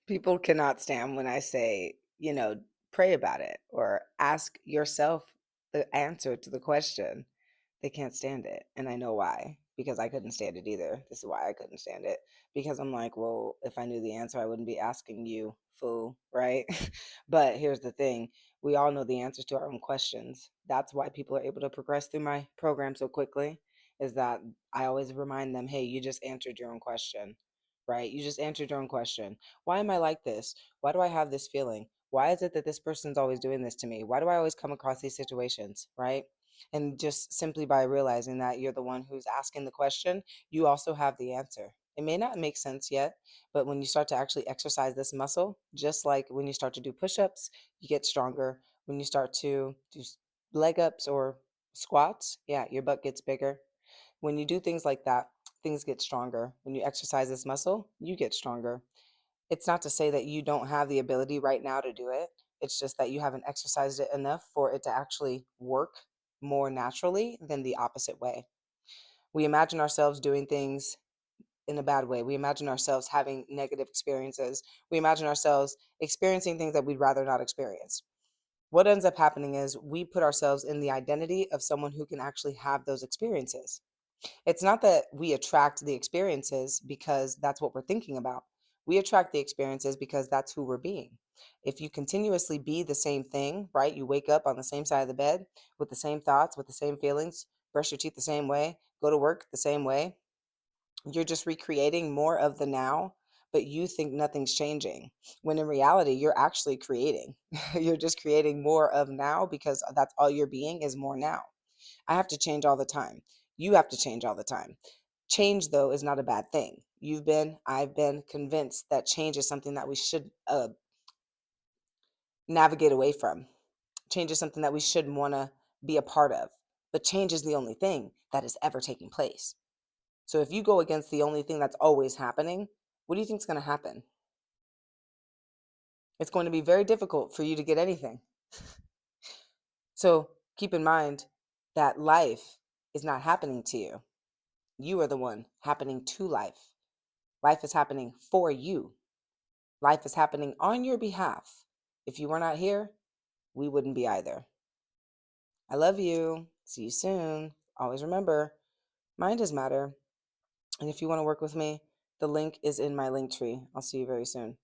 People cannot stand when I say, pray about it or ask yourself the answer to the question. They can't stand it. And I know why, because I couldn't stand it either. This is why I couldn't stand it. Because I'm like, well, if I knew the answer, I wouldn't be asking you, fool, right? But here's the thing, we all know the answers to our own questions. That's why people are able to progress through my program so quickly, is that I always remind them, hey, you just answered your own question, right? You just answered your own question. Why am I like this? Why do I have this feeling? Why is it that this person's always doing this to me? Why do I always come across these situations, right? And just simply by realizing that you're the one who's asking the question, you also have the answer. It may not make sense yet, but when you start to actually exercise this muscle, just like when you start to do push ups, you get stronger. When you start to do leg ups or squats, yeah, your butt gets bigger. When you do things like that, things get stronger. When you exercise this muscle, you get stronger. It's not to say that you don't have the ability right now to do it. It's just that you haven't exercised it enough for it to actually work more naturally than the opposite way. We imagine ourselves doing things in a bad way. We imagine ourselves having negative experiences. We imagine ourselves experiencing things that we'd rather not experience. What ends up happening is we put ourselves in the identity of someone who can actually have those experiences. It's not that we attract the experiences because that's what we're thinking about. We attract the experiences because that's who we're being. If you continuously be the same thing, right? You wake up on the same side of the bed with the same thoughts, with the same feelings, brush your teeth the same way, go to work the same way, you're just recreating more of the now, but you think nothing's changing. When in reality, you're actually creating. You're just creating more of now because that's all you're being is more now. I have to change all the time. You have to change all the time. Change, though, is not a bad thing. I've been convinced that change is something that we should navigate away from. Change is something that we shouldn't want to be a part of. But change is the only thing that is ever taking place. So if you go against the only thing that's always happening, what do you think is going to happen? It's going to be very difficult for you to get anything. So keep in mind that life is not happening to you. You are the one happening to life. Life is happening for you. Life is happening on your behalf. If you were not here, we wouldn't be either. I love you. See you soon. Always remember, mind is matter. And if you want to work with me, the link is in my link tree. I'll see you very soon.